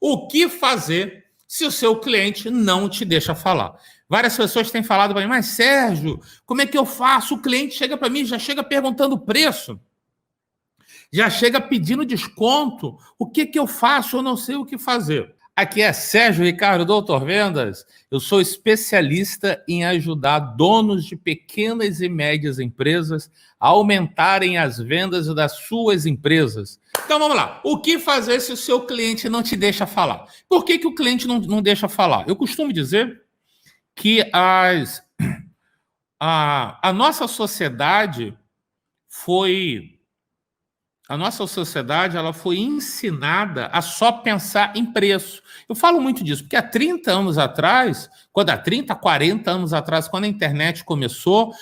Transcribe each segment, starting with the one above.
O que fazer se o seu cliente não te deixa falar? Várias pessoas têm falado para mim, mas Sérgio, como é que eu faço? O cliente chega para mim, já chega perguntando o preço, já chega pedindo desconto. O que eu faço? Eu não sei o que fazer. Aqui é Sérgio Ricardo, Doutor Vendas. Eu sou especialista em ajudar donos de pequenas e médias empresas a aumentarem as vendas das suas empresas. Então vamos lá. O que fazer se o seu cliente não te deixa falar? Por que o cliente não deixa falar? Eu costumo dizer que a nossa sociedade ela foi ensinada a só pensar em preço. Eu falo muito disso, porque há 30 anos atrás, quando há 30, 40 anos atrás, quando a internet começou,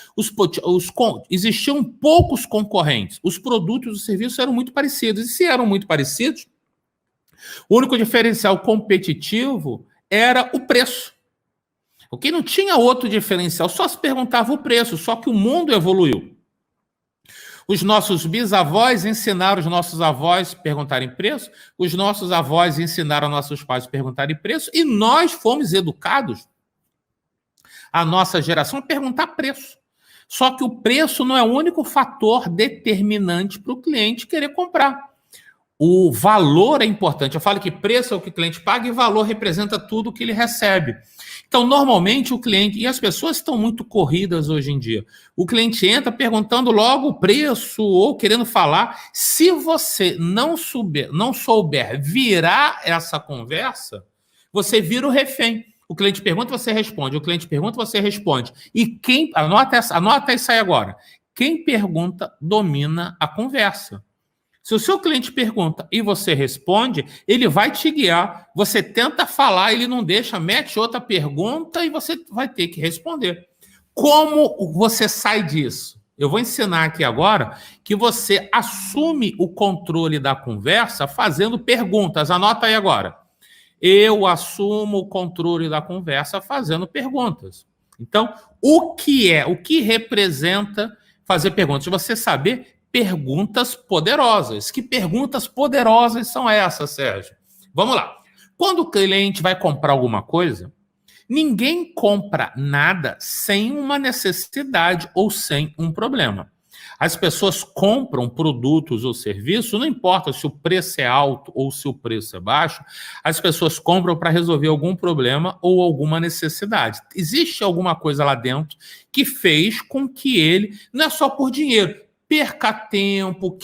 existiam poucos concorrentes. Os produtos e os serviços eram muito parecidos. E se eram muito parecidos, o único diferencial competitivo era o preço. Porque não tinha outro diferencial, só se perguntava o preço, só que o mundo evoluiu. Os nossos bisavós ensinaram os nossos avós a perguntarem preço, os nossos avós ensinaram nossos pais a perguntarem preço, e nós fomos educados, a nossa geração, a perguntar preço. Só que o preço não é o único fator determinante para o cliente querer comprar. O valor é importante. Eu falo que preço é o que o cliente paga e valor representa tudo o que ele recebe. Então, normalmente, o cliente... E as pessoas estão muito corridas hoje em dia. O cliente entra perguntando logo o preço ou querendo falar. Se você não souber virar essa conversa, você vira o refém. O cliente pergunta, você responde. O cliente pergunta, você responde. E quem... Anota isso aí agora. Quem pergunta domina a conversa. Se o seu cliente pergunta e você responde, ele vai te guiar. Você tenta falar, ele não deixa, mete outra pergunta e você vai ter que responder. Como você sai disso? Eu vou ensinar aqui agora que você assume o controle da conversa fazendo perguntas. Anota aí agora. Eu assumo o controle da conversa fazendo perguntas. Então, o que representa fazer perguntas? Você saber perguntas poderosas. Que perguntas poderosas são essas, Sérgio? Vamos lá. Quando o cliente vai comprar alguma coisa, ninguém compra nada sem uma necessidade ou sem um problema. As pessoas compram produtos ou serviços, não importa se o preço é alto ou se o preço é baixo, as pessoas compram para resolver algum problema ou alguma necessidade. Existe alguma coisa lá dentro que fez com que ele, não é só por dinheiro, perca tempo,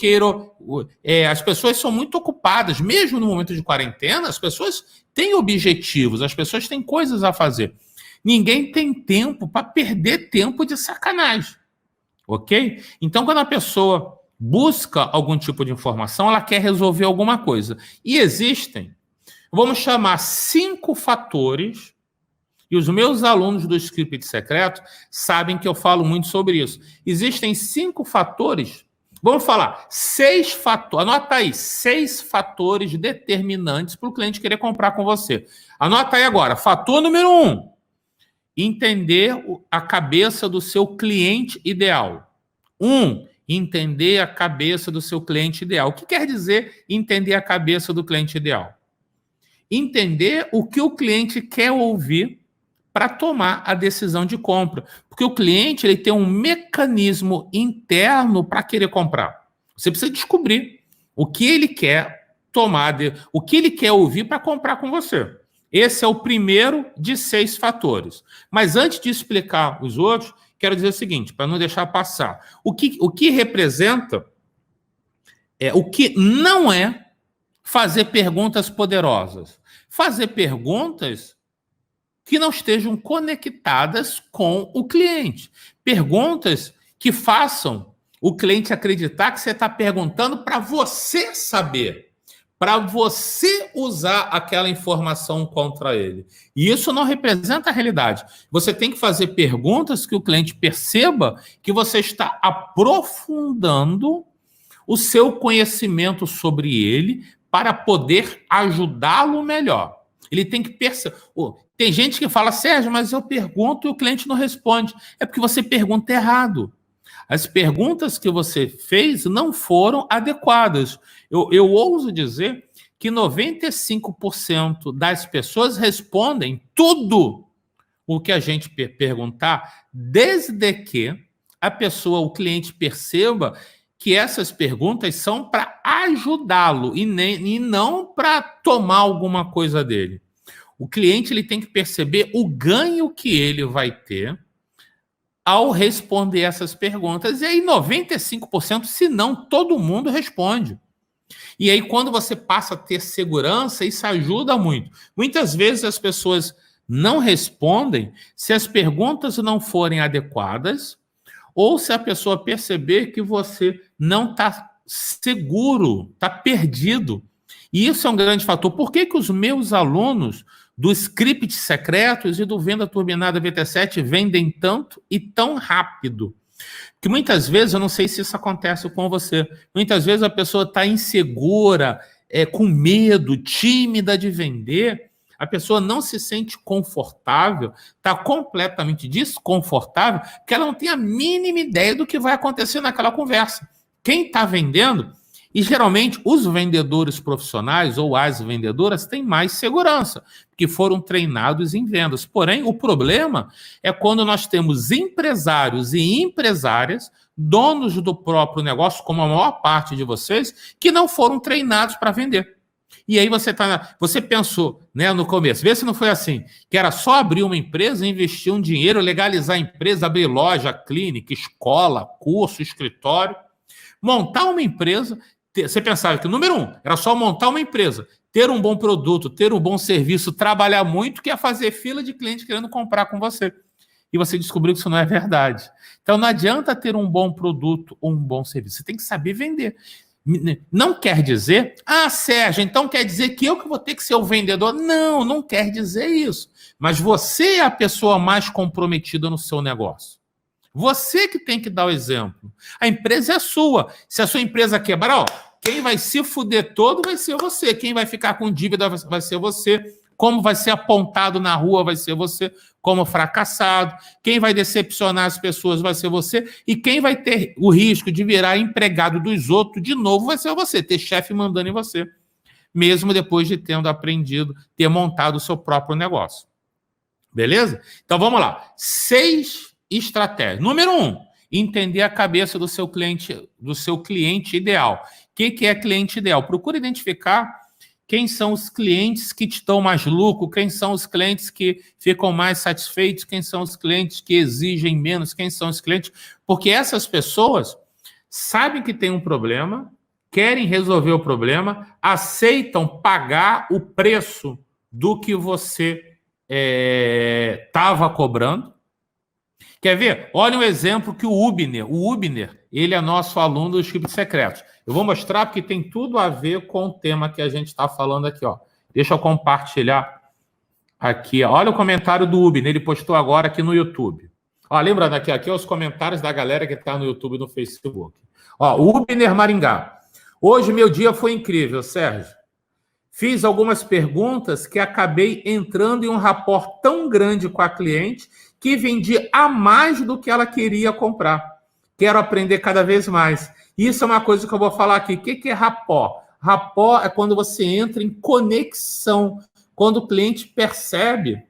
as pessoas são muito ocupadas, mesmo no momento de quarentena, as pessoas têm objetivos, as pessoas têm coisas a fazer. Ninguém tem tempo para perder tempo de sacanagem, ok? Então, quando a pessoa busca algum tipo de informação, ela quer resolver alguma coisa. E existem, vamos chamar 5 fatores. E os meus alunos do Script Secreto sabem que eu falo muito sobre isso. Existem 5 fatores, vamos falar, 6 fatores, anota aí, 6 fatores determinantes para o cliente querer comprar com você. Anota aí agora, fator número 1, entender a cabeça do seu cliente ideal. Entender a cabeça do seu cliente ideal. O que quer dizer entender a cabeça do cliente ideal? Entender o que o cliente quer ouvir para tomar a decisão de compra. Porque o cliente ele tem um mecanismo interno para querer comprar. Você precisa descobrir o que ele quer tomar, o que ele quer ouvir para comprar com você. Esse é o primeiro de 6 fatores. Mas antes de explicar os outros, quero dizer o seguinte, para não deixar passar. O que representa, o que não é fazer perguntas poderosas. Fazer perguntas que não estejam conectadas com o cliente. Perguntas que façam o cliente acreditar que você está perguntando para você saber, para você usar aquela informação contra ele. E isso não representa a realidade. Você tem que fazer perguntas que o cliente perceba que você está aprofundando o seu conhecimento sobre ele para poder ajudá-lo melhor. Ele tem que perceber. Tem gente que fala, Sérgio, mas eu pergunto e o cliente não responde. É porque você pergunta errado. As perguntas que você fez não foram adequadas. Eu ouso dizer que 95% das pessoas respondem tudo o que a gente perguntar, desde que a pessoa, o cliente, perceba que essas perguntas são para ajudá-lo e não para tomar alguma coisa dele. O cliente ele tem que perceber o ganho que ele vai ter ao responder essas perguntas. E aí 95%, se não todo mundo responde. E aí quando você passa a ter segurança, isso ajuda muito. Muitas vezes as pessoas não respondem se as perguntas não forem adequadas ou se a pessoa perceber que você não está seguro, está perdido. E isso é um grande fator. Por que os meus alunos do Script Secretos e do Venda Turbinada VT7 vendem tanto e tão rápido? Que muitas vezes, eu não sei se isso acontece com você, muitas vezes a pessoa está insegura, com medo, tímida de vender, a pessoa não se sente confortável, está completamente desconfortável, porque ela não tem a mínima ideia do que vai acontecer naquela conversa. Quem está vendendo, e geralmente os vendedores profissionais ou as vendedoras têm mais segurança, porque foram treinados em vendas. Porém, o problema é quando nós temos empresários e empresárias, donos do próprio negócio, como a maior parte de vocês, que não foram treinados para vender. E aí você pensou, né, no começo, vê se não foi assim, que era só abrir uma empresa, investir um dinheiro, legalizar a empresa, abrir loja, clínica, escola, curso, escritório, montar uma empresa. Você pensava que, número 1, era só montar uma empresa, ter um bom produto, ter um bom serviço, trabalhar muito, que ia fazer fila de clientes querendo comprar com você. E você descobriu que isso não é verdade. Então não adianta ter um bom produto ou um bom serviço, você tem que saber vender. Não quer dizer, Sérgio, então quer dizer que eu que vou ter que ser o vendedor? Não, não quer dizer isso. Mas você é a pessoa mais comprometida no seu negócio. Você que tem que dar o exemplo. A empresa é sua. Se a sua empresa quebrar, quem vai se fuder todo vai ser você. Quem vai ficar com dívida vai ser você. Como vai ser apontado na rua vai ser você, como fracassado. Quem vai decepcionar as pessoas vai ser você. E quem vai ter o risco de virar empregado dos outros de novo vai ser você, ter chefe mandando em você. Mesmo depois de tendo aprendido, ter montado o seu próprio negócio. Beleza? Então vamos lá. 6 estratégias. Número 1, entender a cabeça do seu cliente ideal. O que é cliente ideal? Procura identificar quem são os clientes que te dão mais lucro, quem são os clientes que ficam mais satisfeitos, quem são os clientes que exigem menos, quem são os clientes... Porque essas pessoas sabem que tem um problema, querem resolver o problema, aceitam pagar o preço do que você estava cobrando. Quer ver? Olha um exemplo que o Ubner, ele é nosso aluno do Script Secretos. Eu vou mostrar porque tem tudo a ver com o tema que a gente está falando aqui, ó. Deixa eu compartilhar aqui. Olha o comentário do Ubner, ele postou agora aqui no YouTube. Ó, lembrando aqui é os comentários da galera que está no YouTube e no Facebook. Ó, Ubner Maringá. Hoje meu dia foi incrível, Sérgio. Fiz algumas perguntas que acabei entrando em um rapport tão grande com a cliente que vendi a mais do que ela queria comprar. Quero aprender cada vez mais. Isso é uma coisa que eu vou falar aqui. O que é rapport? Rapport é quando você entra em conexão, quando o cliente percebe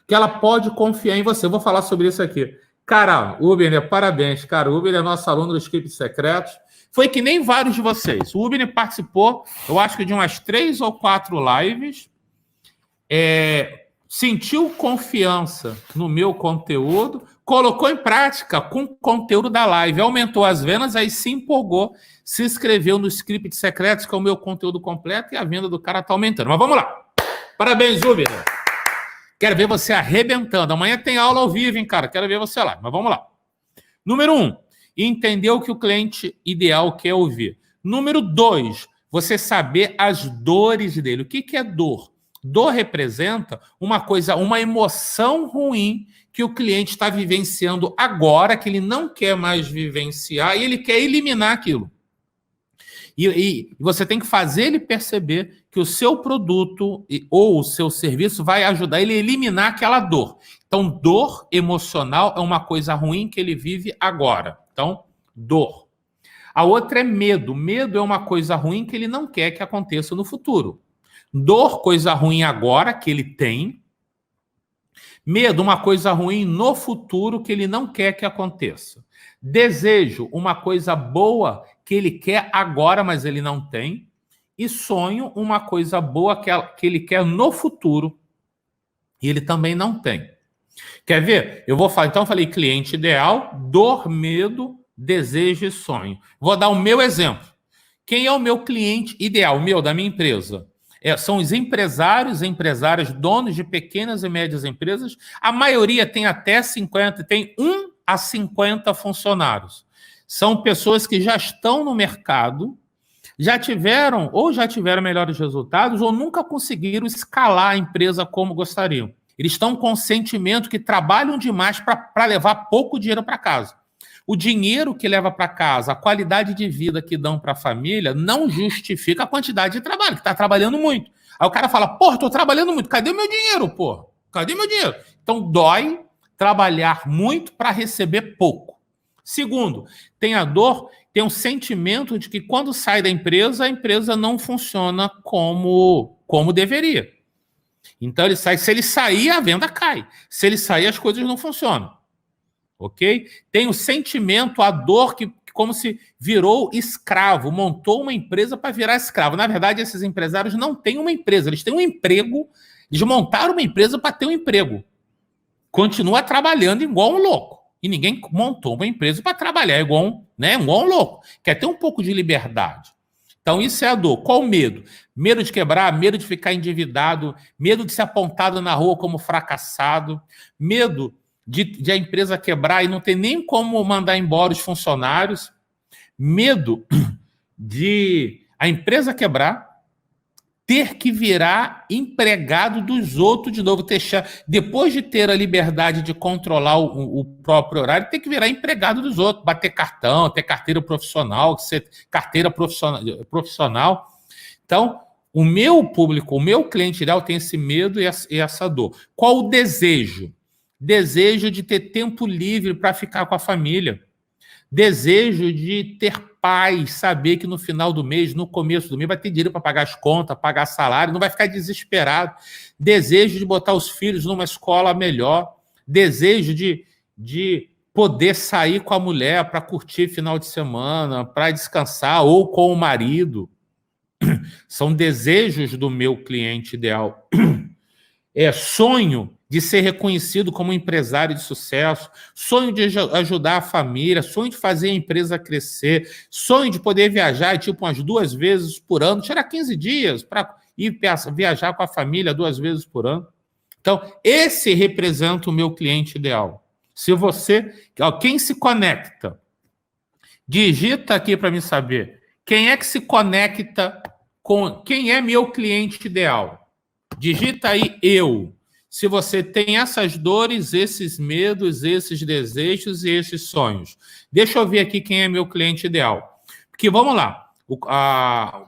que ela pode confiar em você. Eu vou falar sobre isso aqui. Cara, Ubner, parabéns. Cara, o Ubner é nosso aluno do Script Secretos. Foi que nem vários de vocês. O Ubner participou, eu acho que de umas 3 ou 4 lives. Sentiu confiança no meu conteúdo, colocou em prática com o conteúdo da live, aumentou as vendas, aí se empolgou, se inscreveu no Script Secretos, que é o meu conteúdo completo, e a venda do cara está aumentando. Mas vamos lá. Parabéns, Ubner. Quero ver você arrebentando. Amanhã tem aula ao vivo, hein, cara? Quero ver você lá. Mas vamos lá. Número 1, entender o que o cliente ideal quer ouvir. Número 2, você saber as dores dele. O que é dor? Dor representa uma emoção ruim que o cliente está vivenciando agora, que ele não quer mais vivenciar e ele quer eliminar aquilo. E você tem que fazer ele perceber que o seu produto ou o seu serviço vai ajudar ele a eliminar aquela dor. Então, dor emocional é uma coisa ruim que ele vive agora. Então, dor. A outra é medo. Medo é uma coisa ruim que ele não quer que aconteça no futuro. Dor, coisa ruim agora que ele tem. Medo, uma coisa ruim no futuro que ele não quer que aconteça. Desejo, uma coisa boa que ele quer agora, mas ele não tem. E sonho, uma coisa boa que ele quer no futuro e ele também não tem. Quer ver? Eu vou falar, então eu falei cliente ideal, dor, medo, desejo e sonho. Vou dar o meu exemplo. Quem é o meu cliente ideal, o meu, da minha empresa? São os empresários, empresárias, donos de pequenas e médias empresas. A maioria tem até 50, tem 1 a 50 funcionários. São pessoas que já estão no mercado, já tiveram melhores resultados ou nunca conseguiram escalar a empresa como gostariam. Eles estão com o sentimento que trabalham demais para levar pouco dinheiro para casa. O dinheiro que leva para casa, a qualidade de vida que dão para a família, não justifica a quantidade de trabalho, que está trabalhando muito. Aí o cara fala, porra, estou trabalhando muito, cadê o meu dinheiro, porra? Cadê meu dinheiro? Então dói trabalhar muito para receber pouco. Segundo, tem a dor, tem um sentimento de que quando sai da empresa, a empresa não funciona como deveria. Então ele sai, se ele sair, a venda cai. Se ele sair, as coisas não funcionam. Ok? Tem o sentimento, a dor, que como se virou escravo, montou uma empresa para virar escravo. Na verdade, esses empresários não têm uma empresa, eles têm um emprego, eles montaram uma empresa para ter um emprego. Continua trabalhando igual um louco. E ninguém montou uma empresa para trabalhar igual um louco. Quer ter um pouco de liberdade. Então, isso é a dor. Qual o medo? Medo de quebrar, medo de ficar endividado, medo de ser apontado na rua como fracassado, medo de a empresa quebrar e não ter nem como mandar embora os funcionários, medo de a empresa quebrar, ter que virar empregado dos outros de novo, depois de ter a liberdade de controlar o próprio horário, ter que virar empregado dos outros, bater cartão, ter carteira profissional, ser carteira profissional. Então, o meu público, o meu cliente ideal tem esse medo e essa dor. Qual o desejo? Desejo de ter tempo livre para ficar com a família. Desejo de ter paz, saber que no final do mês, no começo do mês, vai ter dinheiro para pagar as contas, pagar salário, não vai ficar desesperado. Desejo de botar os filhos numa escola melhor. Desejo de poder sair com a mulher para curtir final de semana, para descansar, ou com o marido. São desejos do meu cliente ideal. Sonho de ser reconhecido como empresário de sucesso, sonho de ajudar a família, sonho de fazer a empresa crescer, sonho de poder viajar tipo umas 2 vezes por ano, tirar 15 dias para ir viajar com a família 2 vezes por ano. Então, esse representa o meu cliente ideal. Se você, quem se conecta, digita aqui para me saber, quem é que se conecta com, quem é meu cliente ideal? Digita aí eu. Se você tem essas dores, esses medos, esses desejos e esses sonhos. Deixa eu ver aqui quem é meu cliente ideal. Porque vamos lá. O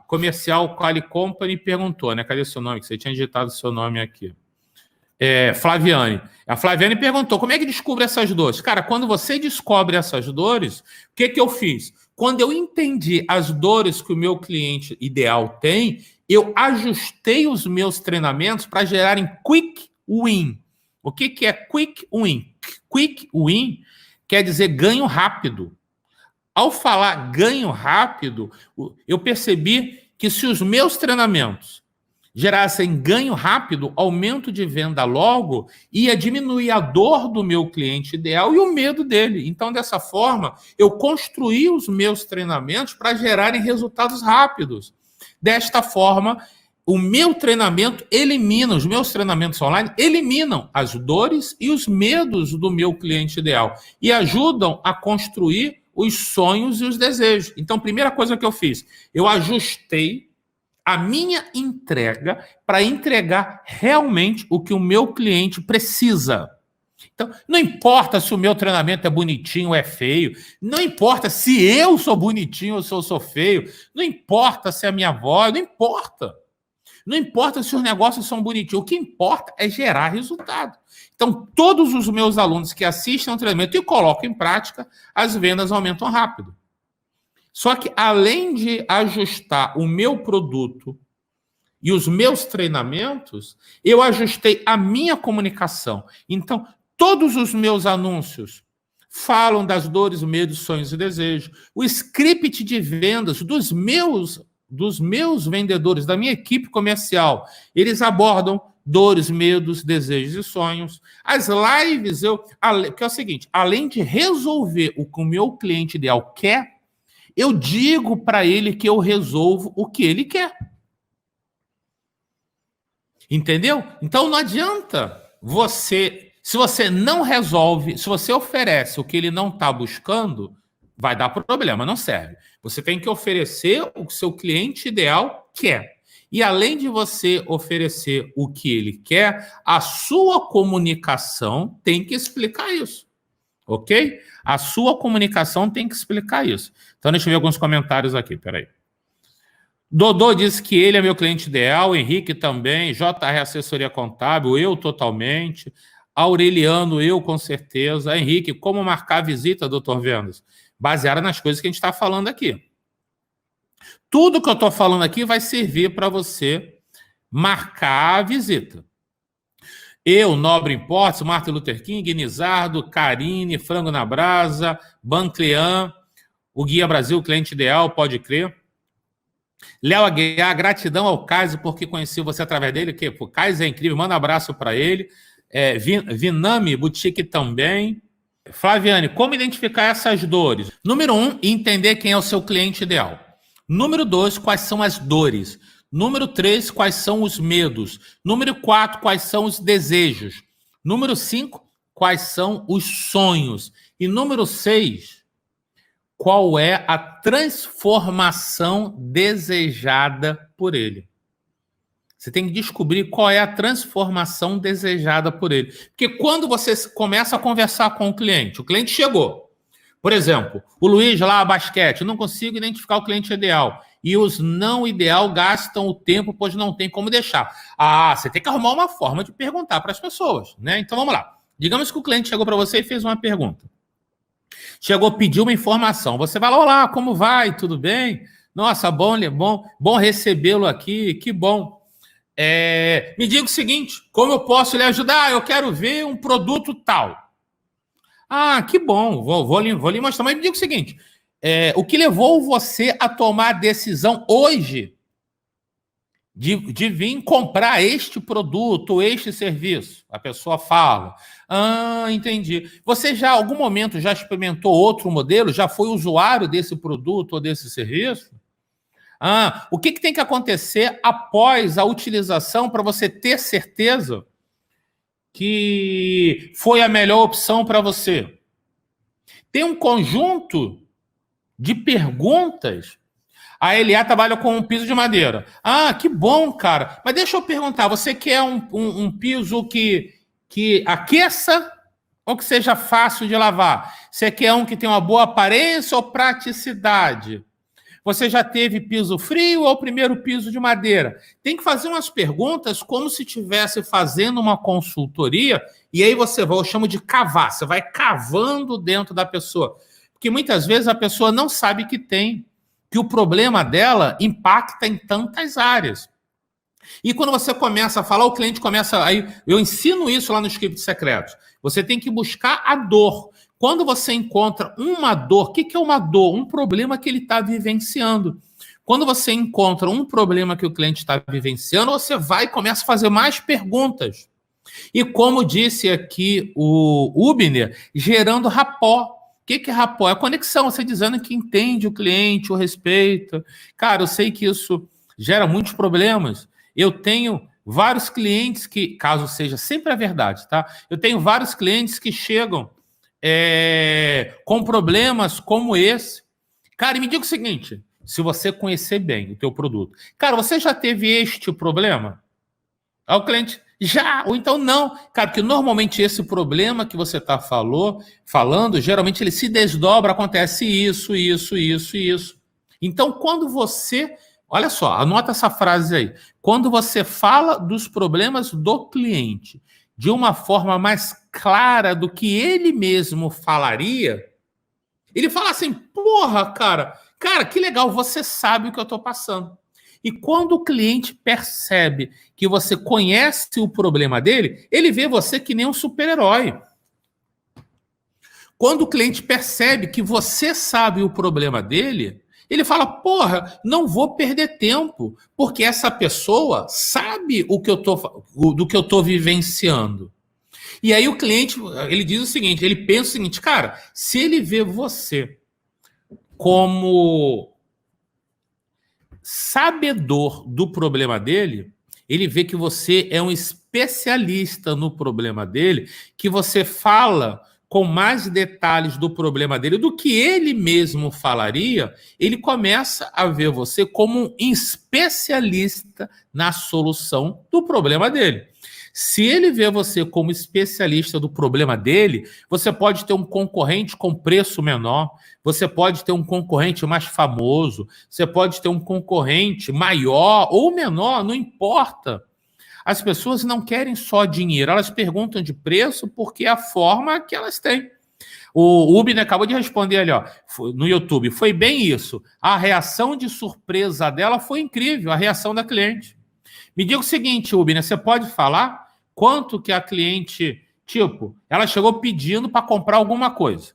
comercial Quali Company perguntou, né? Cadê seu nome? Que você tinha digitado seu nome aqui. Flaviane. A Flaviane perguntou, como é que descobre essas dores? Cara, quando você descobre essas dores, o que eu fiz? Quando eu entendi as dores que o meu cliente ideal tem, eu ajustei os meus treinamentos para gerarem quick win. O que é quick win? Quick win quer dizer ganho rápido. Ao falar ganho rápido, eu percebi que se os meus treinamentos gerassem ganho rápido, aumento de venda logo, ia diminuir a dor do meu cliente ideal e o medo dele. Então, dessa forma, eu construí os meus treinamentos para gerarem resultados rápidos. Desta forma, o meu treinamento os meus treinamentos online eliminam as dores e os medos do meu cliente ideal e ajudam a construir os sonhos e os desejos. Então, primeira coisa que eu fiz, eu ajustei a minha entrega para entregar realmente o que o meu cliente precisa. Então, não importa se o meu treinamento é bonitinho ou é feio, não importa se eu sou bonitinho ou se eu sou feio, não importa se é a minha voz, não importa. Não importa se os negócios são bonitinhos, o que importa é gerar resultado. Então, todos os meus alunos que assistem ao treinamento e colocam em prática, as vendas aumentam rápido. Só que, além de ajustar o meu produto e os meus treinamentos, eu ajustei a minha comunicação. Então, todos os meus anúncios falam das dores, medos, sonhos e desejos. O script de vendas dos meus vendedores, da minha equipe comercial, eles abordam dores, medos, desejos e sonhos. As lives, que é o seguinte, além de resolver o que o meu cliente ideal quer, eu digo para ele que eu resolvo o que ele quer. Entendeu? Então não adianta se você não resolve, se você oferece o que ele não está buscando, vai dar problema, não serve. Você tem que oferecer o que seu cliente ideal quer. E além de você oferecer o que ele quer, a sua comunicação tem que explicar isso. Ok? A sua comunicação tem que explicar isso. Então, deixa eu ver alguns comentários aqui, peraí. Dodô disse que ele é meu cliente ideal, Henrique também, JR Assessoria Contábil, eu totalmente, Aureliano, eu com certeza, Henrique, como marcar a visita, doutor Vendas? Baseada nas coisas que a gente está falando aqui. Tudo que eu estou falando aqui vai servir para você marcar a visita. Eu, Nobre Importes, Martin Luther King, Nizardo, Karine, Frango na Brasa, Banclean, o Guia Brasil, cliente ideal, pode crer. Léo Aguiar, gratidão ao Kaiser porque conheci você através dele, que o Kaiser é incrível, manda um abraço para ele. Vinami Boutique também. Flaviane, como identificar essas dores? Número 1, entender quem é o seu cliente ideal. Número 2, quais são as dores. Número 3, quais são os medos. Número 4, quais são os desejos. Número 5, quais são os sonhos. E número 6, qual é a transformação desejada por ele. Você tem que descobrir qual é a transformação desejada por ele. Porque quando você começa a conversar com o cliente chegou. Por exemplo, o Luiz lá, basquete, não consigo identificar o cliente ideal. E os não ideal gastam o tempo, pois não tem como deixar. Você tem que arrumar uma forma de perguntar para as pessoas, né? Então vamos lá. Digamos que o cliente chegou para você e fez uma pergunta. Chegou, pediu uma informação. Você vai lá, olá, como vai? Tudo bem? Nossa, bom recebê-lo aqui, que bom. Me diga o seguinte, como eu posso lhe ajudar? Eu quero ver um produto tal. Que bom, vou lhe mostrar. Mas me diga o seguinte, o que levou você a tomar a decisão hoje de vir comprar este produto, este serviço? A pessoa fala, entendi. Você já, em algum momento, já experimentou outro modelo? Já foi usuário desse produto ou desse serviço? O que tem que acontecer após a utilização para você ter certeza que foi a melhor opção para você? Tem um conjunto de perguntas. A Elia trabalha com um piso de madeira. Que bom, cara. Mas deixa eu perguntar, você quer um piso que aqueça ou que seja fácil de lavar? Você quer um que tenha uma boa aparência ou praticidade? Você já teve piso frio ou primeiro piso de madeira? Tem que fazer umas perguntas como se estivesse fazendo uma consultoria, e aí eu chamo de cavar, você vai cavando dentro da pessoa. Porque muitas vezes a pessoa não sabe que o problema dela impacta em tantas áreas. E quando você começa a falar, o cliente começa... Aí eu ensino isso lá no Script Secretos. Você tem que buscar a dor. Quando você encontra uma dor, o que é uma dor? Um problema que ele está vivenciando. Quando você encontra um problema que o cliente está vivenciando, você vai e começa a fazer mais perguntas. E como disse aqui o Ubner, gerando rapport. O que é rapport? É a conexão, você dizendo que entende o cliente, o respeita. Cara, eu sei que isso gera muitos problemas. Eu tenho vários clientes que, caso seja sempre a verdade, tá? Eu tenho vários clientes que chegam com problemas como esse. Cara, e me diga o seguinte, se você conhecer bem o teu produto. Cara, você já teve este problema? Aí o cliente, já, ou então não. Cara, porque normalmente esse problema que você está falando, geralmente ele se desdobra, acontece isso. Então, quando você... Olha só, anota essa frase aí. Quando você fala dos problemas do cliente de uma forma mais clara do que ele mesmo falaria, ele fala assim, porra, cara, que legal, você sabe o que eu estou passando. E quando o cliente percebe que você conhece o problema dele, ele vê você que nem um super-herói. Quando o cliente percebe que você sabe o problema dele, ele fala, porra, não vou perder tempo, porque essa pessoa sabe do que eu estou vivenciando. E aí o cliente, ele diz o seguinte, ele pensa o seguinte, cara, se ele vê você como sabedor do problema dele, ele vê que você é um especialista no problema dele, que você fala com mais detalhes do problema dele do que ele mesmo falaria, ele começa a ver você como um especialista na solução do problema dele. Se ele vê você como especialista do problema dele, você pode ter um concorrente com preço menor, você pode ter um concorrente mais famoso, você pode ter um concorrente maior ou menor, não importa. As pessoas não querem só dinheiro, elas perguntam de preço porque é a forma que elas têm. O Ubner acabou de responder ali, ó, no YouTube. Foi bem isso. A reação de surpresa dela foi incrível, a reação da cliente. Me diga o seguinte, Ubner, você pode falar quanto que a cliente, tipo, ela chegou pedindo para comprar alguma coisa.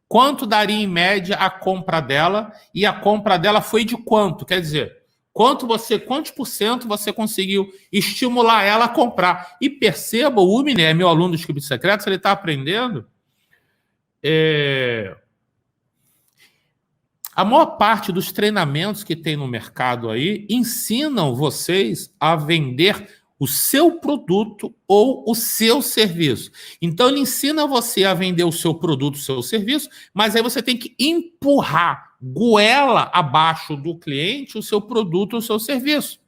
Quanto daria em média a compra dela e a compra dela foi de quanto? Quer dizer, quantos por cento você conseguiu estimular ela a comprar? E perceba, o Ubner é meu aluno do Script Secretos, ele está aprendendo. A maior parte dos treinamentos que tem no mercado aí ensinam vocês a vender o seu produto ou o seu serviço. Então, ele ensina você a vender o seu produto, o seu serviço, mas aí você tem que empurrar, goela abaixo do cliente o seu produto ou o seu serviço.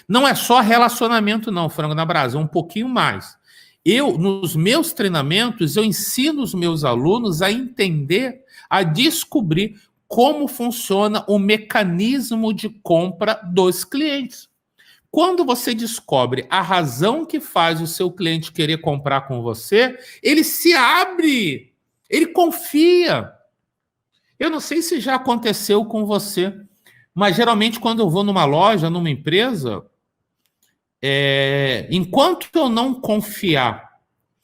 Não é só relacionamento não, Frango na Brasa, é um pouquinho mais. Nos meus treinamentos, eu ensino os meus alunos a entender, a descobrir como funciona o mecanismo de compra dos clientes. Quando você descobre a razão que faz o seu cliente querer comprar com você, ele se abre, ele confia. Eu não sei se já aconteceu com você, mas geralmente quando eu vou numa loja, numa empresa, enquanto eu não confiar,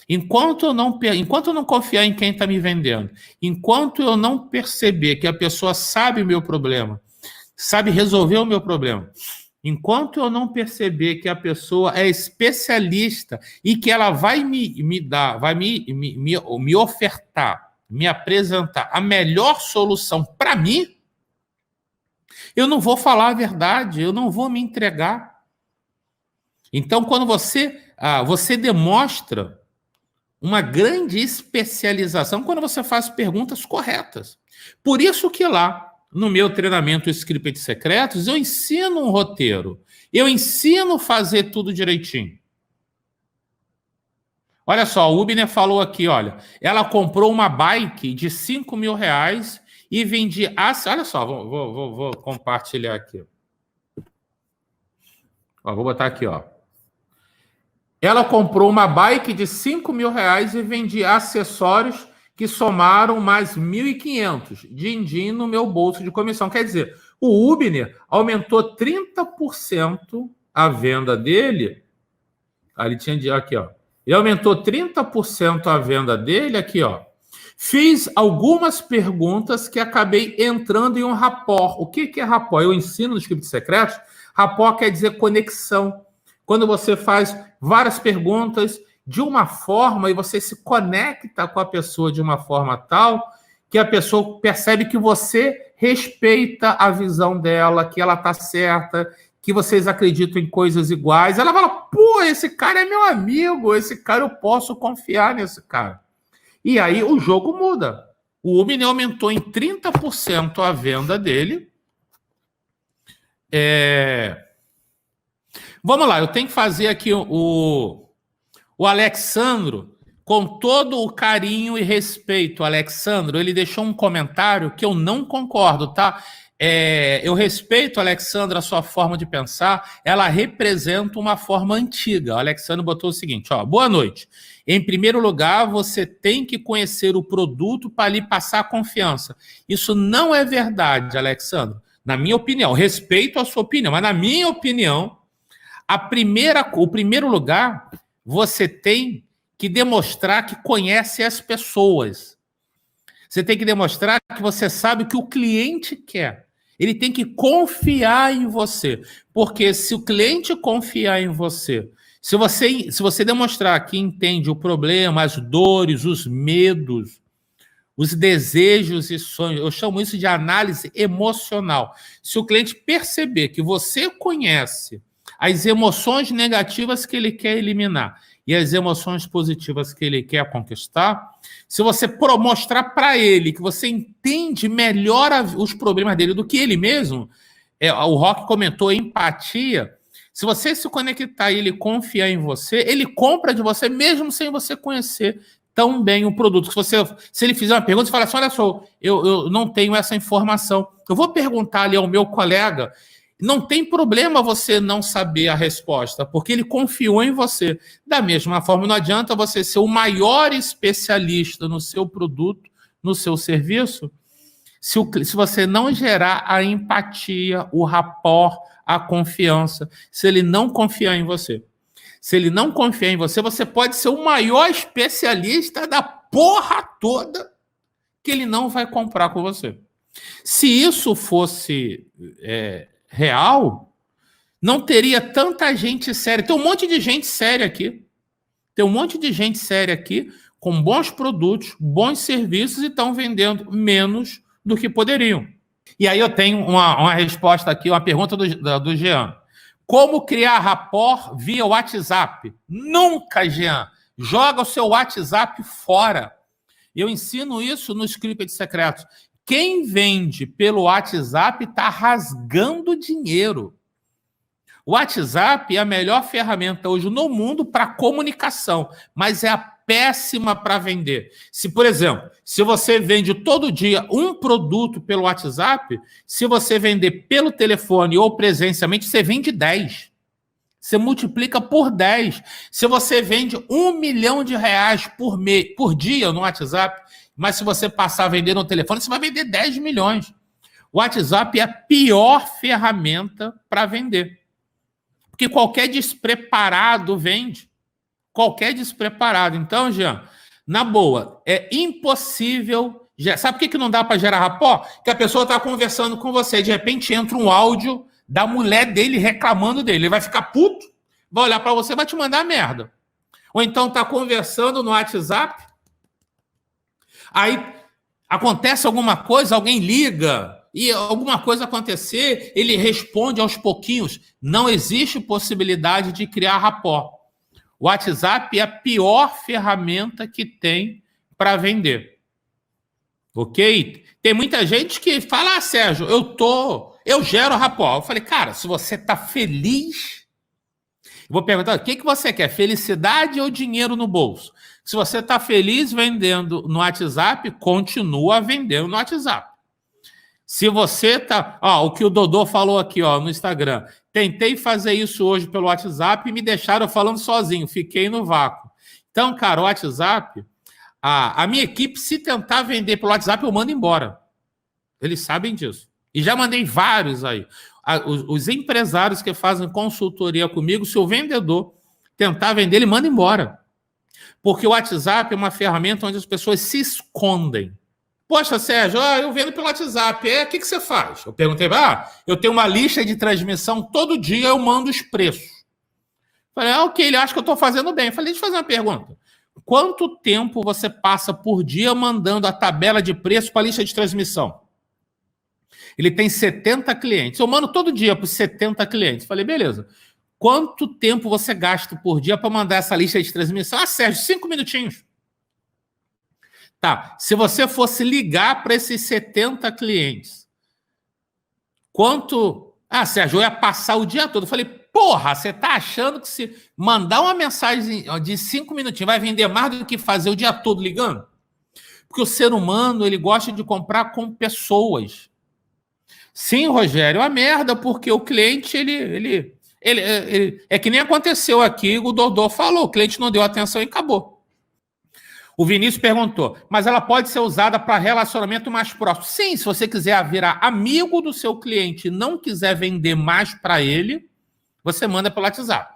enquanto eu não confiar em quem está me vendendo, enquanto eu não perceber que a pessoa sabe o meu problema, sabe resolver o meu problema, enquanto eu não perceber que a pessoa é especialista e que ela vai me dar, vai me ofertar, me apresentar a melhor solução para mim, eu não vou falar a verdade, eu não vou me entregar. Então, quando você demonstra uma grande especialização quando você faz perguntas corretas. Por isso que lá, no meu treinamento Script Secretos, eu ensino um roteiro. Eu ensino a fazer tudo direitinho. Olha só, o Ubner falou aqui, olha, ela comprou uma bike de R$5.000 e vendia... olha só, vou compartilhar aqui. Ó, vou botar aqui, ó. Ela comprou uma bike de R$5.000 e vendia acessórios que somaram mais 1.500. Din-din no meu bolso de comissão. Quer dizer, o Ubner aumentou 30% a venda dele. Ali tinha aqui, ó. Ele aumentou 30% a venda dele aqui, ó. Fiz algumas perguntas que acabei entrando em um rapport. O que é rapport? Eu ensino no Script Secretos. Rapport quer dizer conexão. Quando você faz várias perguntas de uma forma e você se conecta com a pessoa de uma forma tal que a pessoa percebe que você respeita a visão dela, que ela está certa, que vocês acreditam em coisas iguais. Ela fala, pô, esse cara é meu amigo, esse cara eu posso confiar nesse cara. E aí o jogo muda. O Ubner aumentou em 30% a venda dele. Vamos lá, eu tenho que fazer aqui o Alexandro, com todo o carinho e respeito, Alexandro, ele deixou um comentário que eu não concordo, tá? Eu respeito, Alexandro, a sua forma de pensar, ela representa uma forma antiga. O Alexandro botou o seguinte, ó, boa noite. Em primeiro lugar, você tem que conhecer o produto para lhe passar confiança. Isso não é verdade, Alexandro. Na minha opinião, respeito a sua opinião, mas na minha opinião, o primeiro lugar, você tem que demonstrar que conhece as pessoas. Você tem que demonstrar que você sabe o que o cliente quer. Ele tem que confiar em você. Porque se o cliente confiar em você, se você demonstrar que entende o problema, as dores, os medos, os desejos e sonhos, eu chamo isso de análise emocional. Se o cliente perceber que você conhece as emoções negativas que ele quer eliminar e as emoções positivas que ele quer conquistar, se você mostrar para ele que você entende melhor os problemas dele do que ele mesmo, o Rock comentou empatia, se você se conectar e ele confiar em você, ele compra de você mesmo sem você conhecer tão bem o produto. Se ele fizer uma pergunta, você fala assim, olha só, eu não tenho essa informação. Eu vou perguntar ali ao meu colega. Não tem problema você não saber a resposta, porque ele confiou em você. Da mesma forma, não adianta você ser o maior especialista no seu produto, no seu serviço, se você não gerar a empatia, o rapport, a confiança, se ele não confiar em você. Se ele não confiar em você, você pode ser o maior especialista da porra toda que ele não vai comprar com você. Se isso fosse real, não teria tanta gente séria. Tem um monte de gente séria aqui. Tem um monte de gente séria aqui com bons produtos, bons serviços e estão vendendo menos do que poderiam. E aí eu tenho uma resposta aqui, uma pergunta do Jean. Como criar rapport via WhatsApp? Nunca, Jean. Joga o seu WhatsApp fora. Eu ensino isso no Script Secretos. Quem vende pelo WhatsApp está rasgando dinheiro. O WhatsApp é a melhor ferramenta hoje no mundo para comunicação, mas é a péssima para vender. Se, por exemplo, se você vende todo dia um produto pelo WhatsApp, se você vender pelo telefone ou presencialmente, você vende 10. Você multiplica por 10. Se você vende R$1 milhão por dia no WhatsApp, mas se você passar a vender no telefone, você vai vender 10 milhões. O WhatsApp é a pior ferramenta para vender. Porque qualquer despreparado vende. Qualquer despreparado. Então, Jean, na boa, é impossível... Sabe por que não dá para gerar rapport? Que a pessoa está conversando com você, de repente entra um áudio da mulher dele reclamando dele. Ele vai ficar puto, vai olhar para você e vai te mandar merda. Ou então está conversando no WhatsApp, aí acontece alguma coisa, alguém liga... e alguma coisa acontecer, ele responde aos pouquinhos. Não existe possibilidade de criar rapport. O WhatsApp é a pior ferramenta que tem para vender. Ok? Tem muita gente que fala, Sérgio, eu gero rapport. Eu falei, cara, se você está feliz, eu vou perguntar, o que você quer? Felicidade ou dinheiro no bolso? Se você está feliz vendendo no WhatsApp, continua vendendo no WhatsApp. Se você tá... o que o Dodô falou aqui no Instagram. Tentei fazer isso hoje pelo WhatsApp e me deixaram falando sozinho. Fiquei no vácuo. Então, cara, o WhatsApp... A minha equipe, se tentar vender pelo WhatsApp, eu mando embora. Eles sabem disso. E já mandei vários aí. Os empresários que fazem consultoria comigo, se o vendedor tentar vender, ele manda embora. Porque o WhatsApp é uma ferramenta onde as pessoas se escondem. Poxa, Sérgio, eu vendo pelo WhatsApp. O que você faz? Eu perguntei, eu tenho uma lista de transmissão, todo dia eu mando os preços. Falei, ok, ele acha que eu estou fazendo bem. Falei, deixa eu fazer uma pergunta. Quanto tempo você passa por dia mandando a tabela de preço para a lista de transmissão? Ele tem 70 clientes. Eu mando todo dia para os 70 clientes. Falei, beleza. Quanto tempo você gasta por dia para mandar essa lista de transmissão? Sérgio, 5 minutinhos. Tá, se você fosse ligar para esses 70 clientes, quanto... Sérgio, eu ia passar o dia todo. Eu falei, porra, você tá achando que se mandar uma mensagem de 5 minutinhos vai vender mais do que fazer o dia todo ligando? Porque o ser humano, ele gosta de comprar com pessoas. Sim, Rogério, é uma merda, porque o cliente, ele é que nem aconteceu aqui, o Dodô falou, o cliente não deu atenção e acabou. O Vinícius perguntou, mas ela pode ser usada para relacionamento mais próximo? Sim, se você quiser virar amigo do seu cliente e não quiser vender mais para ele, você manda pelo WhatsApp.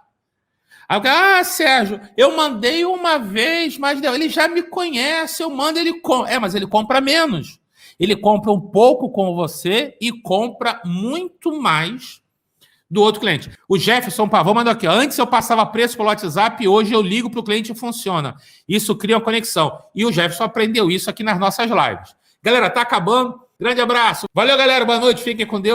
Aí eu falo, Sérgio, eu mandei uma vez, mas ele já me conhece, eu mando, ele compra. Mas ele compra menos. Ele compra um pouco com você e compra muito mais do outro cliente. O Jefferson Pavão mandou aqui, antes eu passava preço pelo WhatsApp e hoje eu ligo para o cliente e funciona. Isso cria uma conexão. E o Jefferson aprendeu isso aqui nas nossas lives. Galera, tá acabando. Grande abraço. Valeu, galera. Boa noite. Fiquem com Deus.